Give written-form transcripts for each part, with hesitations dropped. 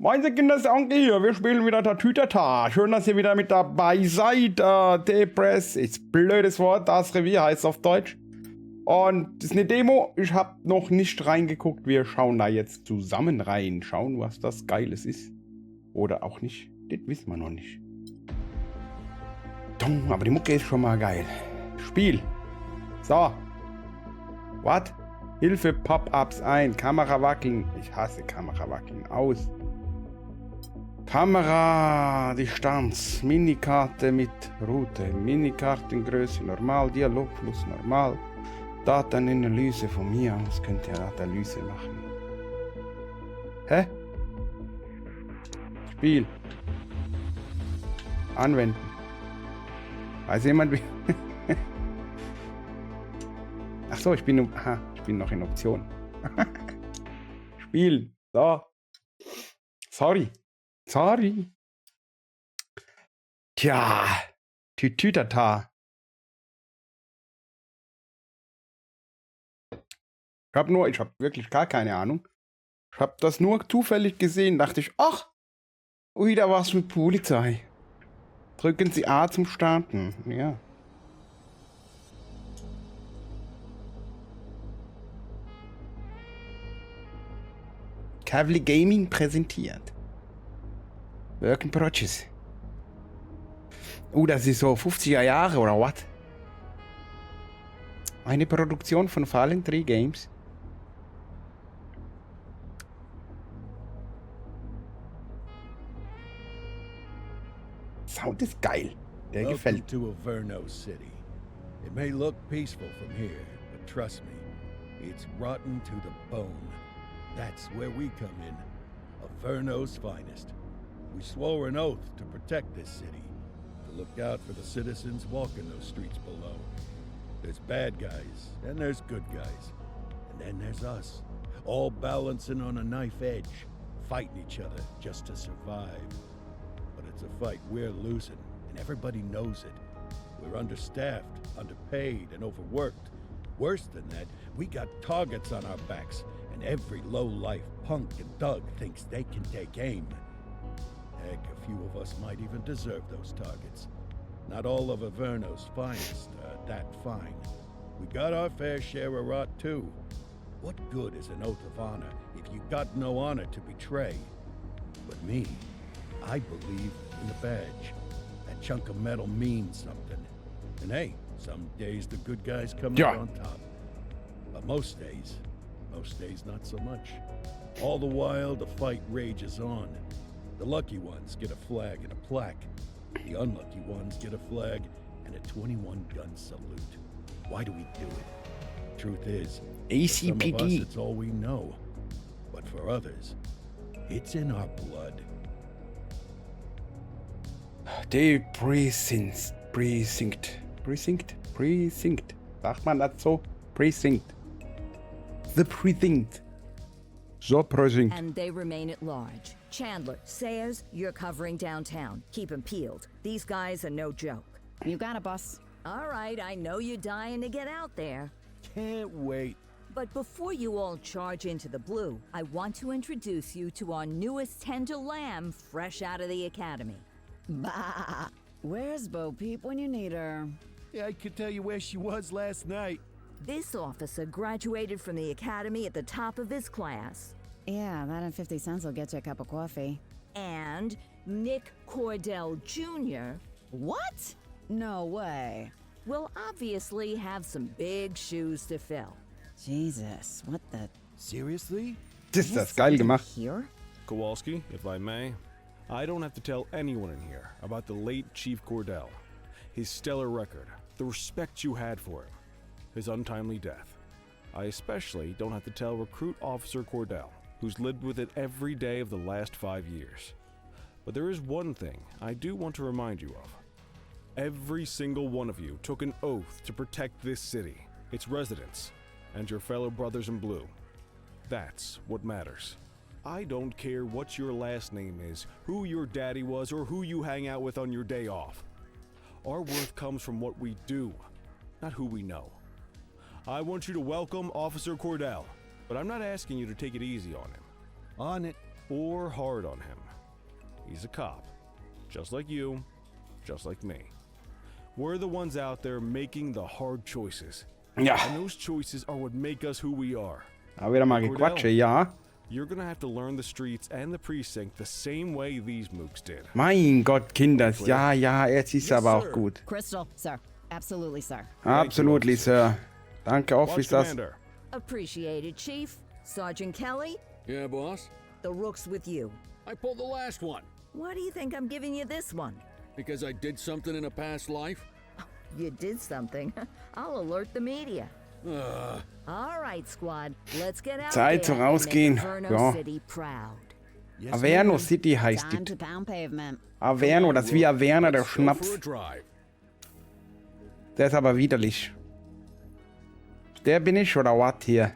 Moin Kinder, ist der Onki hier. Wir spielen wieder Tatütata. Schön, dass ihr wieder mit dabei seid. Depress ist blödes Wort. Das Revier heißt auf Deutsch. Und das ist eine Demo. Ich habe noch nicht reingeguckt. Wir schauen da jetzt zusammen rein. Schauen, was das Geiles ist. Oder auch nicht. Das wissen wir noch nicht. Aber die Mucke ist schon mal geil. Spiel. So. What? Hilfe, Pop-Ups ein. Kamera wackeln. Ich hasse Kamera wackeln. Aus. Kamera, Distanz, Minikarte mit Route, Minikartengröße normal, Dialogfluss normal, Datenanalyse von mir aus, könnt ihr Datenanalyse machen. Hä? Spiel. Anwenden. Weiß jemand wie... Achso, ich bin noch in Option. Spielen. So. Sorry. Tja, Tütütata. Ich hab wirklich gar keine Ahnung. Ich hab das nur zufällig gesehen, dachte ich, ach, wieder was mit Polizei. Drücken Sie A zum Starten, ja. Kwalee Gaming präsentiert. Work in Progress. Das ist so 50er Jahre oder was? Eine Produktion von Fallen 3 Games. Sound ist geil. Der gefällt. To Avernos City. It may look peaceful from here, but trust me, it's rotten to the bone. That's where we come in. Avernos' finest. We swore an oath to protect this city, to look out for the citizens walking those streets below. There's bad guys, and there's good guys. And then there's us, all balancing on a knife edge, fighting each other just to survive. But it's a fight we're losing, and everybody knows it. We're understaffed, underpaid, and overworked. Worse than that, we got targets on our backs, and every low-life punk and thug thinks they can take aim. Heck, a few of us might even deserve those targets. Not all of Avernos' finest are that fine. We got our fair share of rot too. What good is an oath of honor if you got no honor to betray? But me, I believe in the badge. That chunk of metal means something. And hey, some days the good guys come out on top. But most days not so much. All the while, the fight rages on. The lucky ones get a flag and a plaque. The unlucky ones get a flag and a 21-gun salute. Why do we do it? Truth is, for some of us, it's all we know. But for others, it's in our blood. The Precinct. Sagt man das so? Precinct. The Precinct. So Precinct. And they remain at large. Chandler, Sayers, you're covering downtown. Keep 'em peeled. These guys are no joke. You got it, boss. All right, I know you're dying to get out there. Can't wait. But before you all charge into the blue, I want to introduce you to our newest tender lamb fresh out of the Academy. Bah! Where's Bo Peep when you need her? Yeah, I could tell you where she was last night. This officer graduated from the Academy at the top of his class. Yeah, that and 50 cents will get you a cup of coffee. And Nick Cordell Jr. What? No way. will obviously have some big shoes to fill. Jesus, what the... Seriously? Das ist geil gemacht. Here? Kowalski, if I may, I don't have to tell anyone in here about the late Chief Cordell, his stellar record, the respect you had for him, his untimely death. I especially don't have to tell Recruit Officer Cordell, who's lived with it every day of the last 5 years. But there is one thing I do want to remind you of. Every single one of you took an oath to protect this city, its residents, and your fellow brothers in blue. That's what matters. I don't care what your last name is, who your daddy was, or who you hang out with on your day off. Our worth comes from what we do, not who we know. I want you to welcome Officer Cordell, but I'm not asking you to take it easy on him. On it. or hard on him. He's a cop, just like you, just like me. We're the ones out there making the hard choices. Ja. And those choices are what make us who we are. Aber wieder mal Gequatsche, ja. You're gonna have to learn the streets and the precinct the same way these mooks did. Mein Gott, Kinders. Ja, jetzt ist aber auch gut. Crystal, sir. Absolutely, sir. Absolutely, Sir. Danke, Watch Officers. Commander. Appreciated, Chief. Sergeant Kelly, Yeah, boss? the rook's with you. I pulled the last one. Why do you think I'm giving you this one? Because I did something in a past life? You did something. I'll alert the media. All right, squad. Let's get out Zeit there zum and Rausgehen. make Averno Ja. City proud. Averno City heißt Time die. to pound pavement. Averno, das ist wie Averna, der Let's go for a Schnaps. drive. Der ist aber widerlich. Der bin ich oder was hier?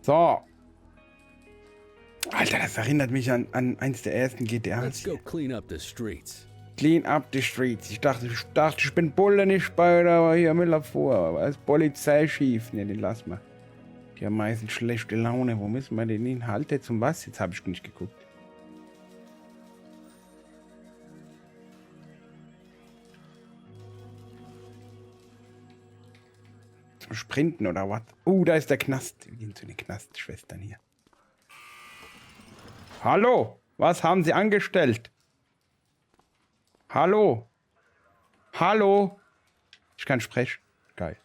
So. Alter, das erinnert mich an eins der ersten GTAs. Let's go clean up the streets. Clean up the streets. Ich dachte, ich bin Bulle, nicht bei der hier Müller vor. Aber als Polizeichef. Ne, den lassen wir. Die haben meistens schlechte Laune. Wo müssen wir den hin? Halt jetzt um was? Jetzt habe ich nicht geguckt. Zum Sprinten oder was? Da ist der Knast. Wir gehen zu den Knastschwestern hier. Hallo? Was haben Sie angestellt? Hallo? Hallo? Ich kann sprechen. Geil.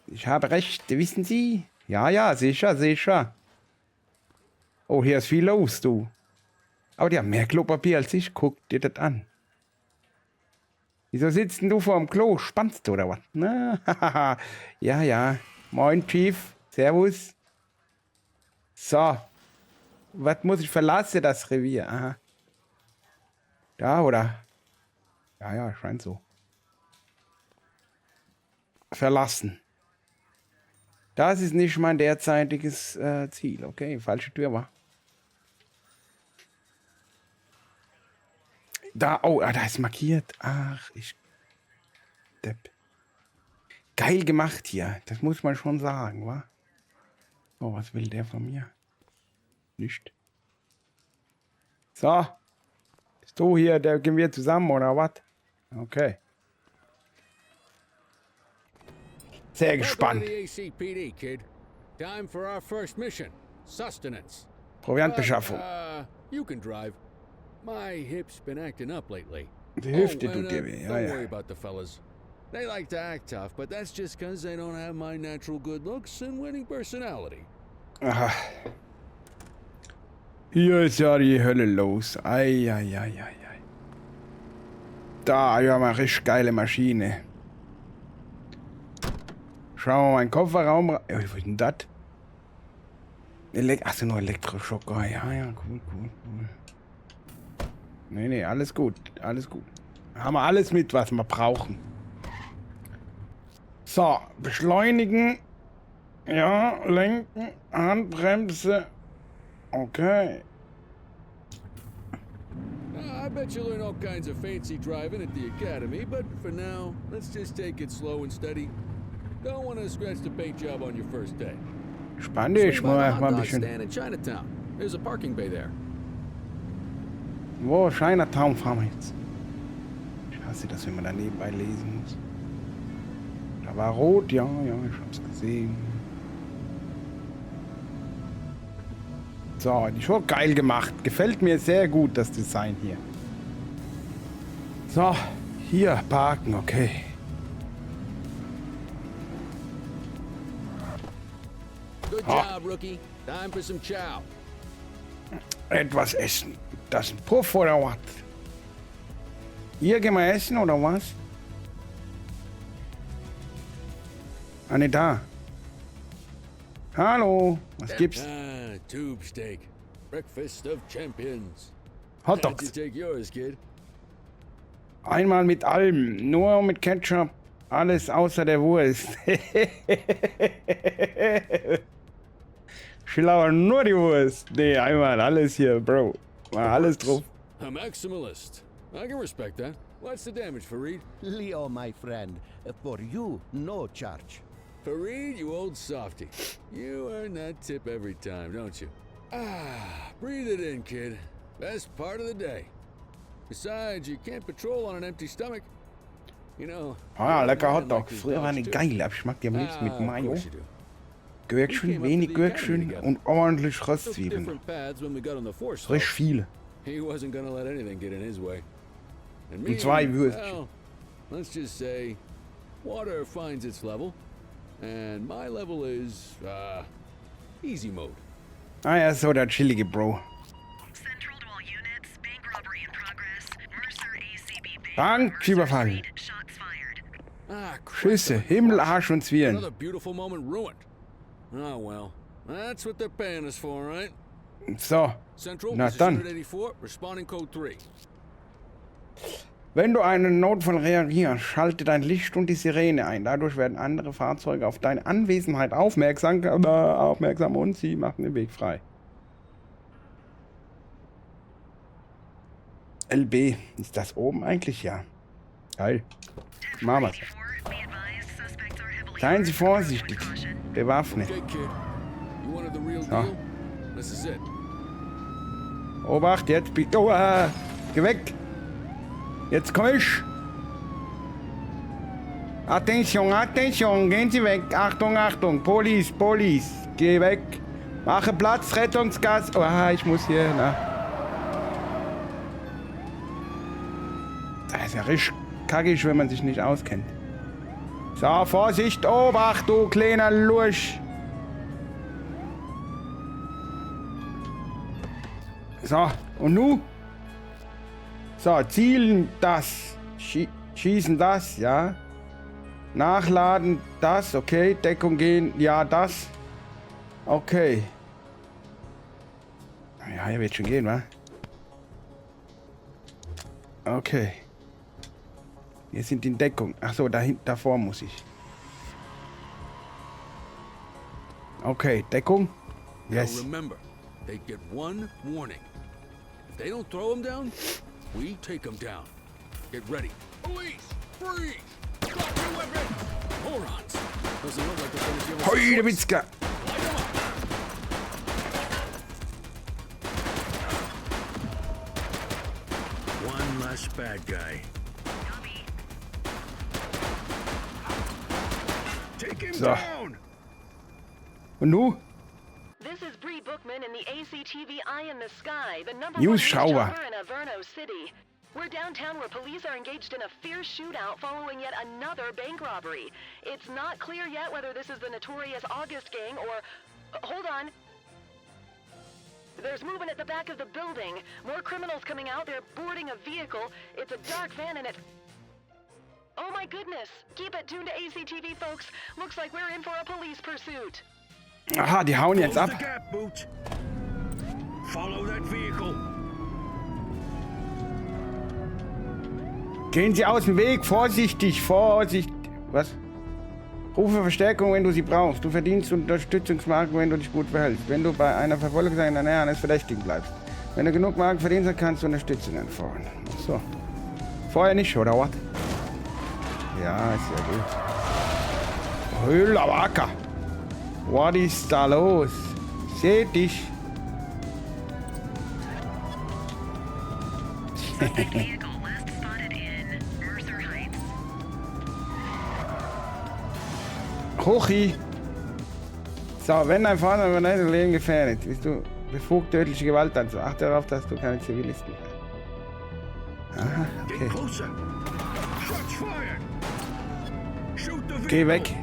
Ich habe recht, wissen Sie? Ja, sicher, sicher. Oh, hier ist viel los, du. Aber die haben mehr Klopapier als ich. Guck dir das an. Wieso sitzt denn du vor dem Klo? Spannst du oder was? Na, ja. Moin, Chief. Servus. So. Was muss ich verlassen, das Revier? Aha. Da, oder? Ja, scheint so. Verlassen. Das ist nicht mein derzeitiges Ziel. Okay, falsche Tür war. Da, da ist markiert. Ach, ich Depp. Geil gemacht hier. Das muss man schon sagen, wa? Oh, was will der von mir? Nicht. So. Bist du hier, der gehen wir zusammen, oder was? Okay. Sehr gespannt. Welcome to the ACPD, kid. Time for our first mission. Sustenance. Proviantbeschaffung. You can drive. My hip's been acting up lately. Die Hüfte and, tut dir weh, don't ja. worry about the fellas. They like to act tough, but that's just because they don't have my natural good looks and winning personality. Aha. Hier ist ja die Hölle los. Ei. Da, ja, mal richtig geile Maschine. Schauen wir mal in den Kofferraum rein. Was ist denn das? Achso, nur Elektroschocker. Ja, cool. Nee, alles gut. Haben wir alles mit, was wir brauchen. So, beschleunigen. Ja, lenken, Handbremse. Okay. I bet you'll learn all kinds of fancy driving at the Academy, but for now, let's just take it slow and steady. Don't want to scratch the paint job on your first day. Spann dich, Swing by the mal hot ein dog bisschen. stand in Chinatown. There's a parking bay there. Wo? Chinatown fahren wir jetzt. Ich hasse das, wenn man da nebenbei lesen muss. Da war rot, ja, ich hab's gesehen. So, die schon geil gemacht. Gefällt mir sehr gut, das Design hier. So, hier parken, okay. Good job, rookie. Time for some chow. Etwas essen. Das ist ein Puff oder was? Hier gehen wir essen oder was? Ah, ne, da. Hallo, was gibt's? Tube steak. Breakfast of champions. Hot How'd you Dogs. take yours, kid? Einmal mit allem, nur mit Ketchup. Alles außer der Wurst. Ich will aber nur die Wurst. Nee, einmal alles hier, Bro. Mal alles drauf. A maximalist. I can respect that. What's the damage, Fareed? Leo, my friend, for you, no charge. Fareed, you old softy. You earn that tip every time, don't you? Ah, breathe it in, kid. Best part of the day. Besides, you can't patrol on an empty stomach. You know. Ah, lecker Hotdog. Früher waren die geil, aber ich mag die am liebsten mit Mayo. Gürkchen, wenig Gürkchen und ordentlich Röstzwiebeln. Frisch viele. Und 2 Würstchen. Let's just say, water finds its level, and my level is, easy mode. Ah ja, so der chillige Bro. Banküberfall. Schüsse, Himmel, Arsch und Zwirn. Another beautiful moment ruined. Oh well, that's what they're paying us for, right? So, Central, na dann. 184, responding code 3. Wenn du einen Notfall reagierst, schalte dein Licht und die Sirene ein. Dadurch werden andere Fahrzeuge auf deine Anwesenheit aufmerksam und sie machen den Weg frei. LB, ist das oben eigentlich? Ja. Geil. Machen wir's. Seien Sie vorsichtig. Bewaffnet. Okay, kid. You wanted the real So. deal? This is it. Obacht, jetzt geh weg. Jetzt komm ich. Attention, Attention, gehen Sie weg. Achtung, Achtung. Police. Geh weg. Mache Platz, Rettungsgas. Oh, ich muss hier, na. Das ist ja richtig kackig, wenn man sich nicht auskennt. So, Vorsicht, Obacht, du kleiner Lurch. So, und nu? So, zielen das. Schießen das, ja. Nachladen das, okay. Deckung gehen, ja, das. Okay. Ja, hier wird schon gehen, wa? Okay. Wir sind in Deckung. Ach so, davor muss ich. Okay, Deckung. Yes. Now remember, they get one warning. If they don't throw them down, we take them down. Get ready. Police, freeze! Drop your weapon! Morons! Doesn't look like they're gonna give us a Heide choice. Witzka. Light 'em up. One less bad guy. Take him So. down! Und nu? This is Bree Bookman in the ACTV Eye in the Sky, the number News one Schauer. newspaper in Avernos City. We're downtown where police are engaged in a fierce shootout following yet another bank robbery. It's not clear yet whether this is the notorious August gang or... hold on. There's movement at the back of the building. More criminals coming out. They're boarding a vehicle. It's a dark van and it's... oh my goodness. Keep it tuned to ACTV, folks. Looks like we're in for a police pursuit. Aha, die hauen jetzt ab. Close the gap, Boots. Follow that vehicle. Gehen Sie aus dem Weg. Vorsichtig, Vorsicht. Was? Rufe Verstärkung, wenn du sie brauchst. Du verdienst Unterstützungsmarken, wenn du dich gut verhältst. Wenn du bei einer Verfolgungsjagd in der Nähe eines Verdächtigen bleibst. Wenn du genug Marken verdienst, dann kannst du Unterstützung anfordern. So. Vorher nicht, oder was? Ja, ist ja gut. Höllawaka. Was ist da los? Seh dich. Hochi. So, wenn dein Vater über dein Leben gefährdet, bist du befugt, tödliche Gewalt anzuwenden. Achte darauf, dass du keine Zivilisten hast. Aha, okay. Geh weg.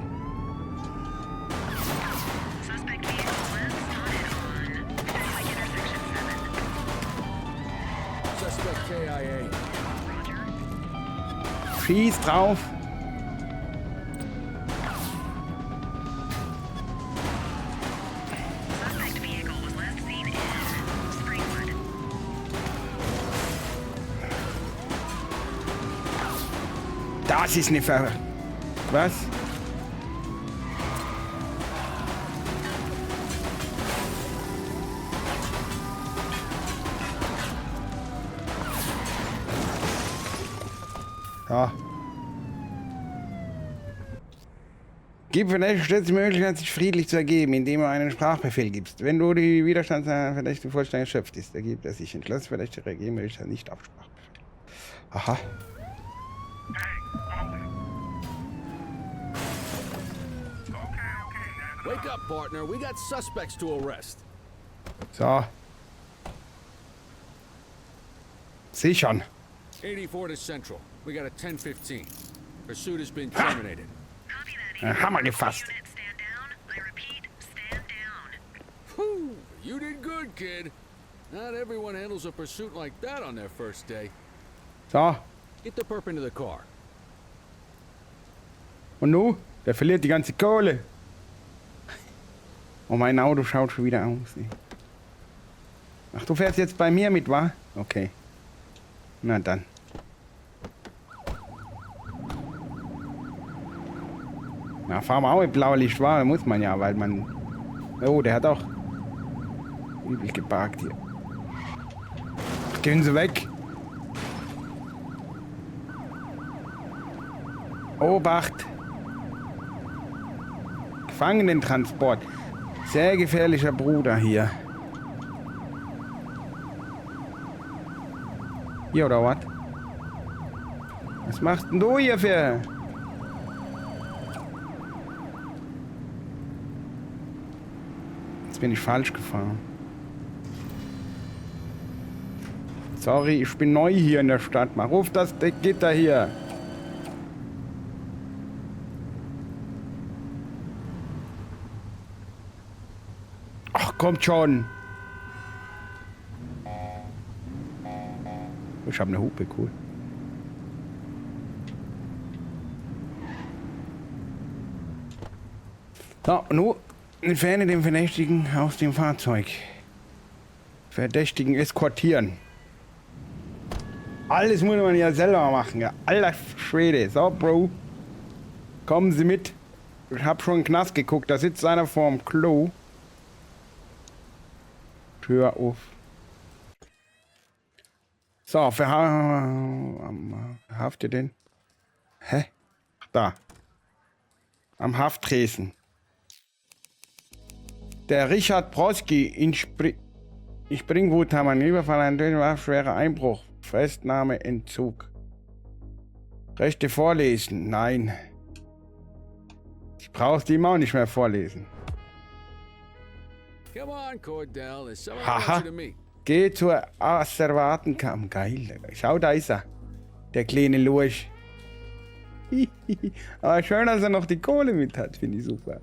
Suspect KIA. Schieß drauf. Das ist eine Ver... Was? Ja. Gib Verdächtigen stets die Möglichkeit, sich friedlich zu ergeben, indem du einen Sprachbefehl gibst. Wenn du die Widerstand seiner Verdächtigen vollständig erschöpft ist, ergibt er sich entschlossen, Verdächtige reagieren, möglichst nicht auf Sprachbefehl. Aha. Wake up, partner. We got suspects to arrest. So. Sichern. 84 to Central. We got a 10-15. Pursuit has been terminated. Hammer gefasst. Stand down. I repeat, stand down. Whew, you did good, kid. Not everyone handles a pursuit like that on their first day. So. Get the perp into the car. Und nu? Der verliert die ganze Kohle. Und mein Auto schaut schon wieder aus. Ach, du fährst jetzt bei mir mit, wa? Okay. Na dann. Na, fahren wir auch mit Blaulicht, wa? Muss man ja, weil man... Oh, der hat auch... übel geparkt hier. Ach, gehen Sie weg. Obacht. Gefangenentransport. Sehr gefährlicher Bruder hier. Hier oder was? Was machst denn du hier für... Jetzt bin ich falsch gefahren. Sorry, ich bin neu hier in der Stadt. Mal ruf das Gitter hier. Ach, kommt schon. Ich habe eine Hupe, cool. So, nun entferne den Verdächtigen aus dem Fahrzeug. Verdächtigen eskortieren. Alles muss man ja selber machen, ja. Alter Schwede. So, Bro. Kommen Sie mit. Ich habe schon in den Knast geguckt. Da sitzt einer vorm Klo. Tür auf. So, verhaftet den. Hä? Da. Am Hafttresen. Der Richard Broski in Springwood haben einen Überfall, einen Tötung, schwerer Einbruch, Festnahme, Entzug. Rechte vorlesen? Nein. Ich brauch's die auch nicht mehr vorlesen. Come on, Cordell. There's someone Haha. I want you to meet. Geh zur Asservatenkammer. Geil. Schau, da ist er. Der kleine Lurch. Aber schön, dass er noch die Kohle mit hat. Finde ich super.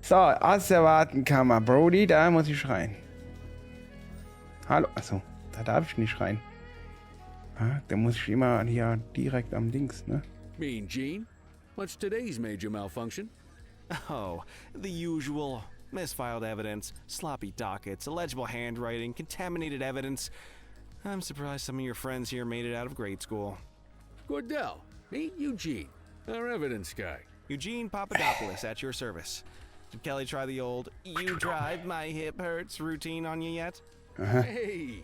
So, Asservatenkammer. Brody, da muss ich schreien. Hallo. Achso, da darf ich nicht schreien. Ah, da muss ich immer hier direkt am Dings, ne? Mean Gene? What's today's major malfunction? Oh, the usual. Misfiled evidence, sloppy dockets, illegible handwriting, contaminated evidence. I'm surprised some of your friends here made it out of grade school. Cordell, meet Eugene, our evidence guy. Eugene Papadopoulos at your service. Did Kelly try the old "you drive, my hip hurts" routine on you yet? Hey!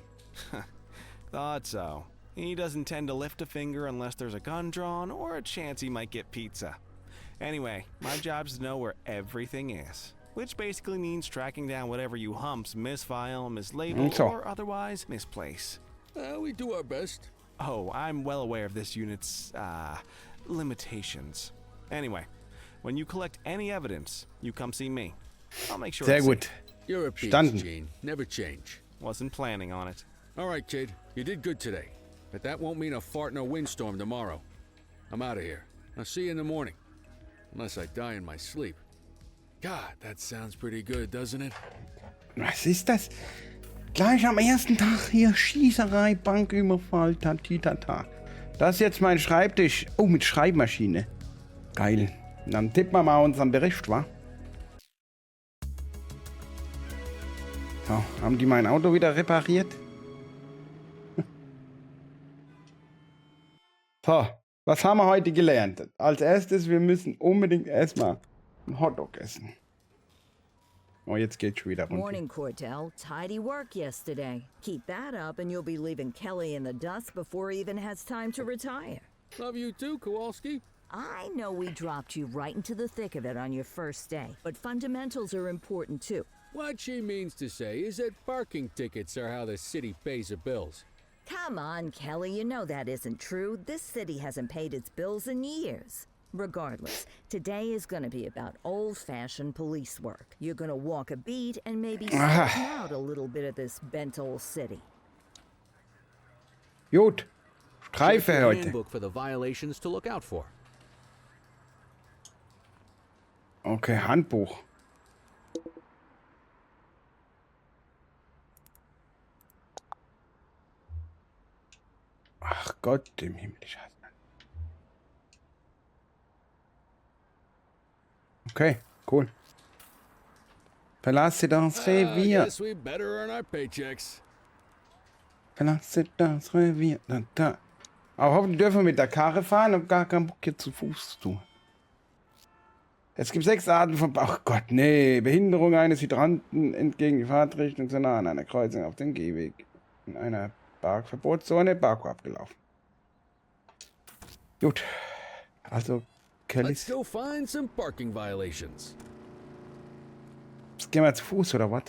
Thought so. He doesn't tend to lift a finger unless there's a gun drawn or a chance he might get pizza. Anyway, my job's to know where everything is. Which basically means tracking down whatever you humps misfile, mislabel, or otherwise misplace. We do our best. Oh, I'm well aware of this unit's, limitations. Anyway, when you collect any evidence, you come see me. I'll make sure Sehr it's gut. safe. You're a beast, Standen. Gene. Never change. Wasn't planning on it. All right, kid. You did good today. But that won't mean a fart in a windstorm tomorrow. I'm out of here. I'll see you in the morning. Unless I die in my sleep. God, that sounds pretty good, doesn't it? Was ist das? Gleich am ersten Tag hier Schießerei, Banküberfall, tatitata. Das ist jetzt mein Schreibtisch. Oh, mit Schreibmaschine. Geil. Dann tippen wir mal unseren Bericht, wa? So, haben die mein Auto wieder repariert? So, was haben wir heute gelernt? Als erstes, wir müssen unbedingt erstmal einen Hotdog essen. Oh, jetzt geht's schon wieder runter. Morning, Cordell. Tidy work yesterday. Keep that up and you'll be leaving Kelly in the dust before he even has time to retire. Love you too, Kowalski. I know we dropped you right into the thick of it on your first day, but fundamentals are important too. What she means to say is that parking tickets are how the city pays the bills. Come on, Kelly, you know that isn't true. This city hasn't paid its bills in years. Regardless, today is gonna be about old-fashioned police work. You're gonna walk a beat and maybe straighten out a little bit of this bent old city. Gut. Streife Check your heute. handbook for the violations to look out for. Okay, Handbuch. Ach Gott im Himmel, ich hasse das. Okay, cool. Verlasse das I Revier. guess we better earn our paychecks. Verlasse das Revier. Da. Aber hoffentlich dürfen wir mit der Karre fahren und gar keinen Bock hier zu Fuß zu tun. Es gibt 6 Arten von... Ach Gott, nee. Behinderung eines Hydranten entgegen die Fahrtrichtung zu nah an einer Kreuzung auf dem Gehweg. In einer Parkverbotszone, Parkour abgelaufen. Gut. Also, Let's Kellys... go find some parking violations. Jetzt gehen wir zu Fuß, oder was?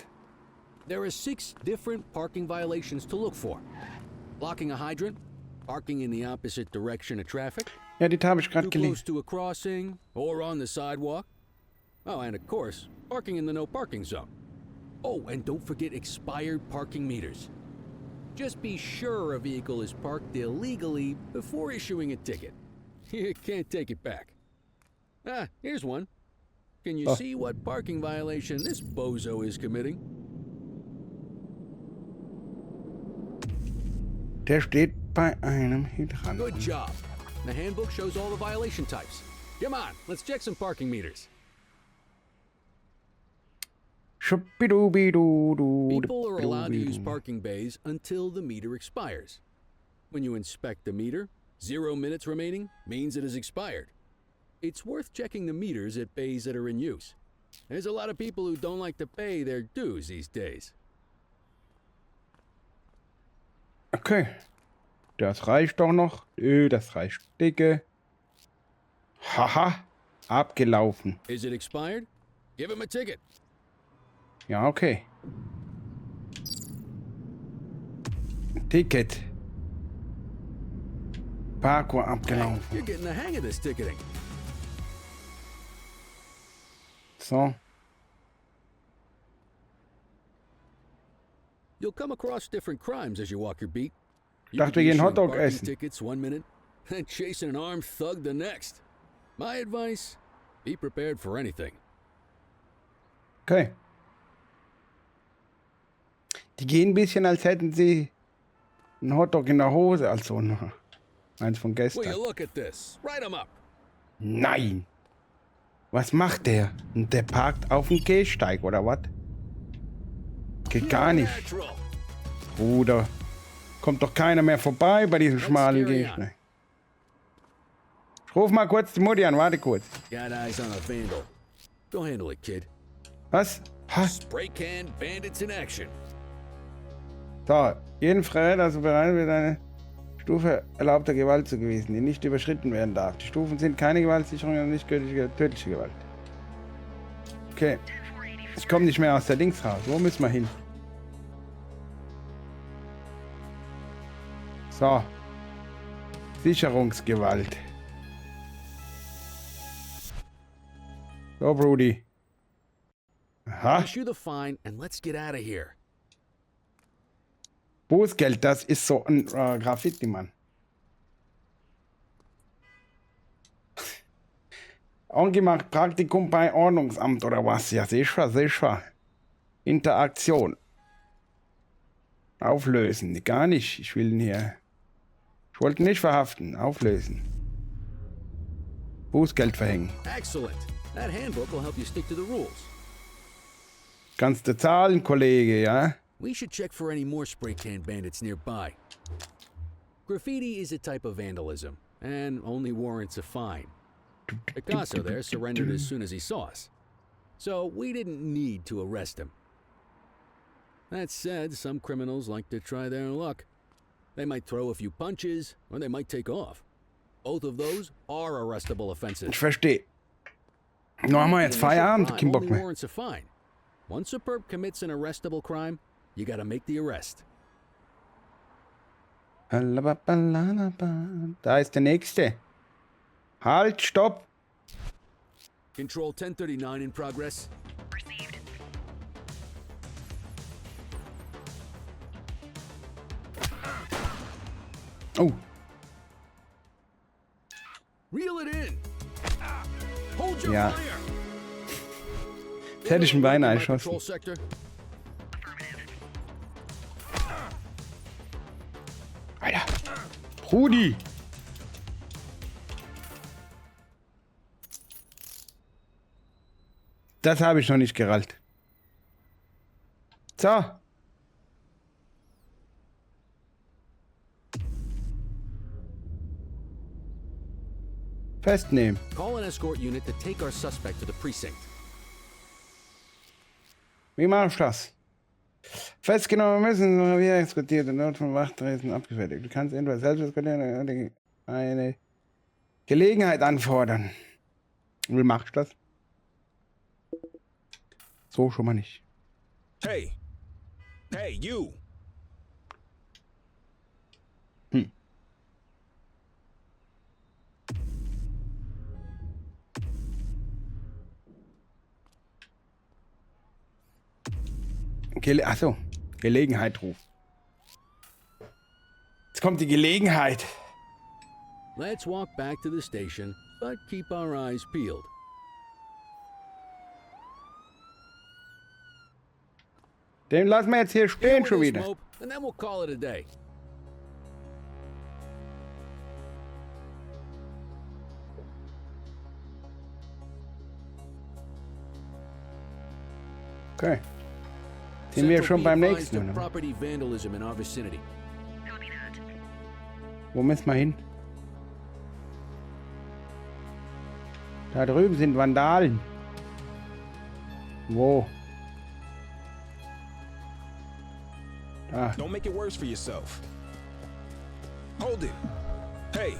There are 6 different parking violations to look for. Blocking a hydrant, parking in the opposite direction of traffic, Ja, die habe ich gerade too close gelesen. to a crossing or on the sidewalk. Oh, and of course, parking in the no parking zone. Oh, and don't forget expired parking meters. Just be sure a vehicle is parked illegally before issuing a ticket. You can't take it back. Ah, here's one. Can you see what parking violation this bozo is committing? Der steht bei einem Hydranten. Good job. The handbook shows all the violation types. Come on, let's check some parking meters. Schuppidubidudu. People are allowed to use parking bays until the meter expires. When you inspect the meter, 0 minutes remaining means it is expired. It's worth checking the meters at bays that are in use. There's a lot of people who don't like to pay their dues these days. Okay. Das reicht doch noch. Das reicht dicke. Haha. Abgelaufen. Is it expired? Give him a ticket. Ja, okay. Ticket. Parkour abgelaufen. You're getting the hang of this ticketing. So. You'll come across different crimes as you walk your beat. You Dachte, could be wir gehen issuing Hotdog parking essen. tickets 1 minute and chasing an armed thug the next. My advice, be prepared for anything. Okay. Die gehen ein bisschen, als hätten sie einen Hotdog in der Hose. Also eins von Will you gestern. look at this? Write 'em up. Nein. Was macht der? Und der parkt auf dem Gehsteig, oder was? Geht gar nicht. Natural. Bruder. Kommt doch keiner mehr vorbei bei diesem schmalen carry Gehsteig. Ich ruf mal kurz die Mutti an, warte kurz. Got eyes on a vandal. Go handle it, kid. Was? Ha? Spray can bandits in action. So, jeden Freiheit, also bereit wird eine Stufe erlaubter Gewalt zugewiesen, die nicht überschritten werden darf. Die Stufen sind keine Gewaltsicherung und nicht gültige tödliche Gewalt. Okay. Ich komme nicht mehr aus der Dings raus. Wo müssen wir hin? So. Sicherungsgewalt. So, Brody. Aha. Issue the fine and let's get out of here. Bußgeld, das ist so ein Graffiti, Mann. Onki macht Praktikum bei Ordnungsamt oder was? Ja, sicher, sicher. Interaktion. Auflösen. Gar nicht. Ich will ihn hier. Ich wollte ihn nicht verhaften. Auflösen. Bußgeld verhängen. Excellent. That handbook will help you stick to the rules. Kannst du zahlen, Kollege, ja? We should check for any more spray can bandits nearby. Graffiti is a type of vandalism and only warrants a fine. Picasso there surrendered as soon as he saw us, so we didn't need to arrest him. That said, some criminals like to try their luck. They might throw a few punches, or they might take off. Both of those are arrestable offenses. Ich verstehe. Nur haben wir jetzt Feierabend, kein Bock mehr. Warrants a fine. Once a perp commits an arrestable crime, you gotta make the arrest. Da ist der nächste. Halt, stopp. Control 1039 in progress. Received. Oh, Reel it in. Hold your Ja. fire. jetzt hätte ich ihn beinahe My erschossen. Control sector. Alter. Rudi. Das habe ich noch nicht gerallt. So. Festnehmen. Call an escort unit to take our suspect to the precinct. Wie mache ich das? Festgenommen müssen, wir exekutiert, Not von Wachtresen abgefertigt. Du kannst entweder selbst eskortieren oder eine Gelegenheit anfordern. Wie machst du das? So schon mal nicht. Hey! Hey, you! Achso, Gelegenheit rufen. Jetzt kommt die Gelegenheit. Let's walk back to the station, but keep our eyes peeled. Den lassen wir jetzt hier stehen Deal schon with this wieder. mope, and then we'll call it a day. Okay. Sind wir schon beim nächsten, oder? Property vandalism in our vicinity. Wo müssen wir hin? Da drüben sind Vandalen. Wo? Da. Don't make it worse for yourself. Hold it! Hey!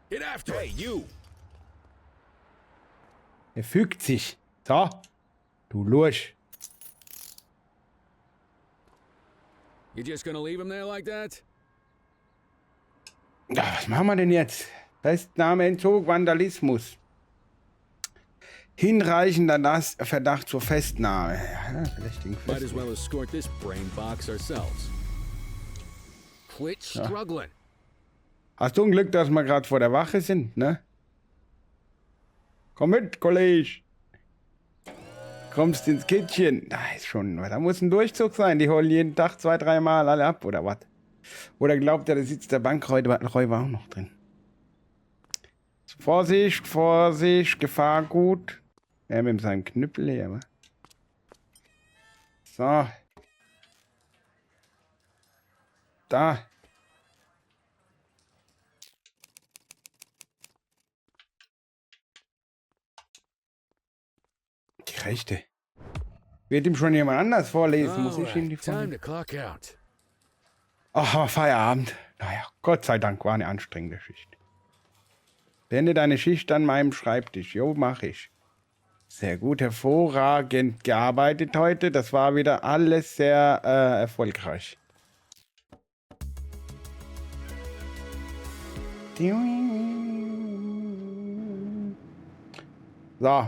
Get after Hey, it. you! Er fügt sich. So. Du Lurch. You just gonna leave him there like that? Ja, was machen wir denn jetzt? Festnahme, Entzug, Vandalismus. Hinreichender Verdacht zur Festnahme. Ja, verdächtigen Might as Festnahme. well escort this brain box ourselves. Quit struggling. Hast du ein Glück, dass wir gerade vor der Wache sind, ne? Komm mit, Kollege. Kommst ins Kittchen. Da ist schon, da muss ein Durchzug sein. Die holen jeden Tag 2-3 Mal alle ab, oder was? Oder glaubt er, da sitzt der Bankräuber auch noch drin? Vorsicht, Vorsicht, Gefahrgut. Er mit seinem Knüppel hier, wa? So. Da. Die Rechte. Wird ihm schon jemand anders vorlesen? Muss ich ihm die Time vorlesen? to clock out. Ach, Feierabend. Naja, Gott sei Dank war eine anstrengende Schicht. Beende deine Schicht an meinem Schreibtisch. Jo, mach ich. Sehr gut, hervorragend gearbeitet heute. Das war wieder alles sehr erfolgreich. So.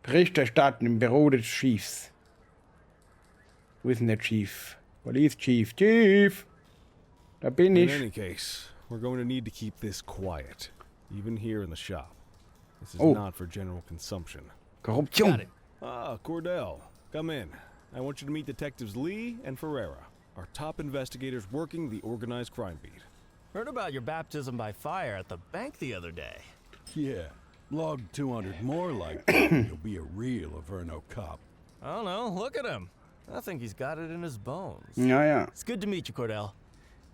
Bericht erstatten im Büro des Chiefs. Wo ist denn der Chief? Police Chief. Chief! Da bin In ich. any case, we're going to need to keep this quiet, even here in the shop. This is Oh. not for general consumption. Korruption. Ah, Cordell, come in. I want you to meet Detectives Lee and Ferreira, our top investigators working the organized crime beat. Heard about your baptism by fire at the bank the other day. Yeah, log 200 more like that, you'll be a real Averno cop. I don't know, look at him. I think he's got it in his bones. Ja, ja. It's good to meet you, Cordell.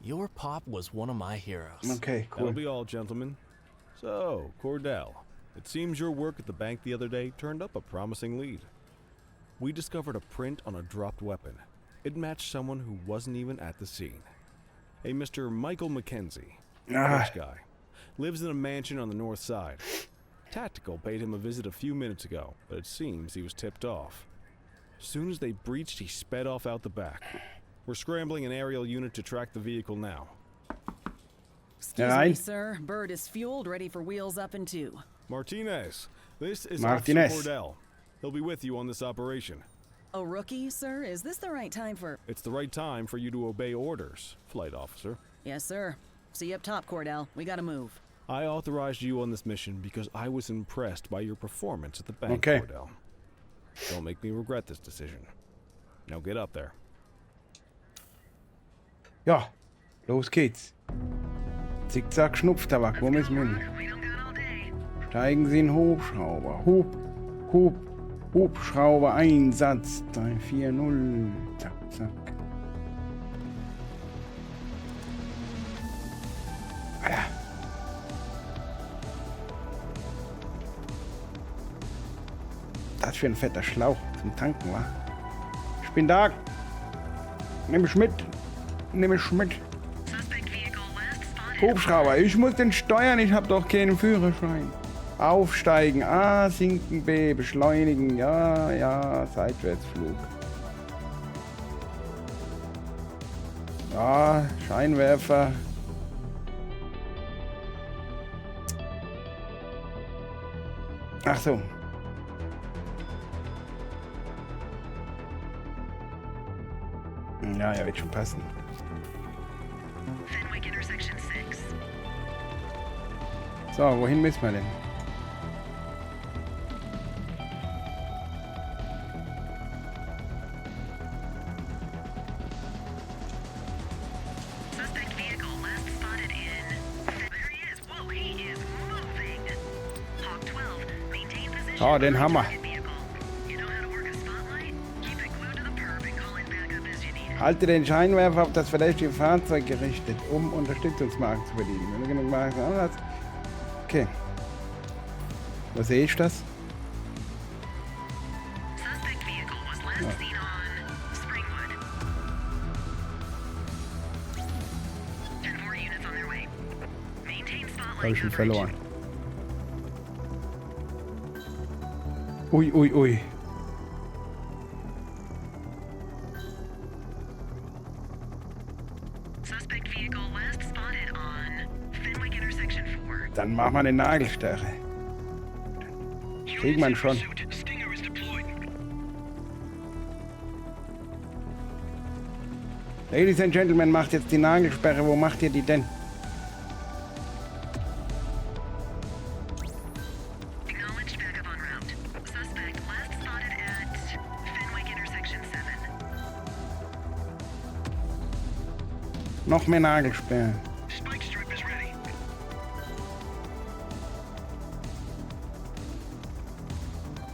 Your pop was one of my heroes. Okay, That'll cool. be all, gentlemen. So, Cordell, It seems your work at the bank the other day turned up a promising lead. We discovered a print on a dropped weapon. It matched someone who wasn't even at the scene. A Mr. Michael Mackenzie, French guy, lives in a mansion on the north side. Tactical paid him a visit a few minutes ago, but it seems he was tipped off. As soon as they breached, he sped off out the back. We're scrambling an aerial unit to track the vehicle now. Excuse me, sir. Bird is fueled, ready for wheels up in 2. Martinez, this is Martinez. Officer Cordell. He'll be with you on this operation. A rookie, sir? Is this the right time for... It's the right time for you to obey orders, flight officer. Yes, sir. See you up top, Cordell. We gotta move. I authorized you on this mission because I was impressed by your performance at the bank, Okay. Cordell. Don't make me regret this decision. Now get up there. Ja, los geht's. Zickzack, Schnupftabak, wo müssen wir hin? Steigen Sie in den Hubschrauber. Hubschrauber, Einsatz. 340. Zack, zack. Alter. Das für ein fetter Schlauch zum Tanken, wa? Ich bin da. Nimm mich mit. Hubschrauber, ich muss den steuern, ich habe doch keinen Führerschein. Aufsteigen, A, sinken, B, beschleunigen, ja, Seitwärtsflug. Ja, Scheinwerfer. Ach so. Ja, wird schon passen. So, wohin müssen wir denn? Oh, den Hammer. Halte den Scheinwerfer auf das verdächtige Fahrzeug gerichtet, um Unterstützungsmarken zu verdienen. Wenn du genug Marken hast. Okay. Wo sehe ich das? Ja. Habe ich schon verloren. Ui. Dann machen wir eine Nagelsperre. Kriegt man schon. Ladies and Gentlemen, macht jetzt die Nagelsperre. Wo macht ihr die denn? Noch mehr Nagelsperren.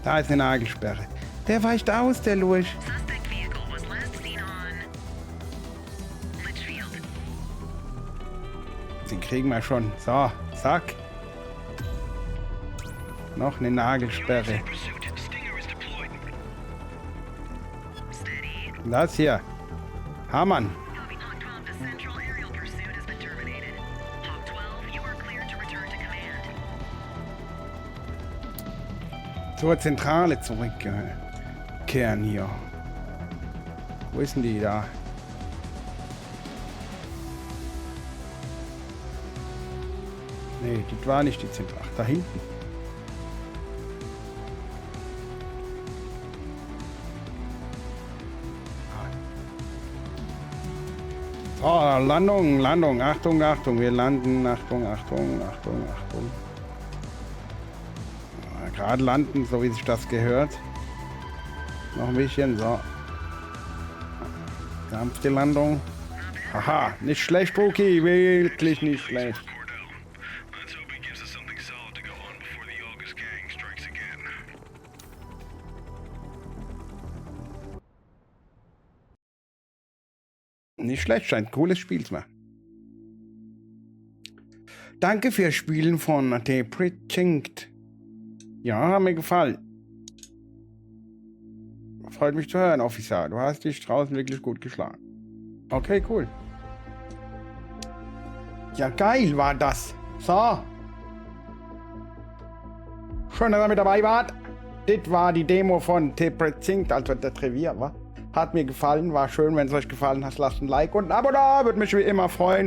Da ist eine Nagelsperre. Der weicht aus, der Lurch. Den kriegen wir schon. So, zack. Noch eine Nagelsperre. Das hier. Hamann. Zur Zentrale zurückkehren hier. Wo ist denn die da? Nee, das war nicht die Zentrale. Ach, da hinten. Oh, Landung. Achtung. Wir landen. Achtung. Gerade landen, so wie sich das gehört. Noch ein bisschen, so. Sanfte Landung. Haha, nicht schlecht, Rookie, wirklich nicht schlecht. Nicht schlecht, scheint ein cooles Spiel zu machen. Danke fürs Spielen von The Precinct. Ja, hat mir gefallen. Freut mich zu hören, Officer. Du hast dich draußen wirklich gut geschlagen. Okay, cool. Ja, geil war das. So. Schön, dass ihr mit dabei wart. Das war die Demo von Precinct, also das Revier, wa? Hat mir gefallen, war schön. Wenn es euch gefallen hat, lasst ein Like und ein Abo da. Würde mich wie immer freuen.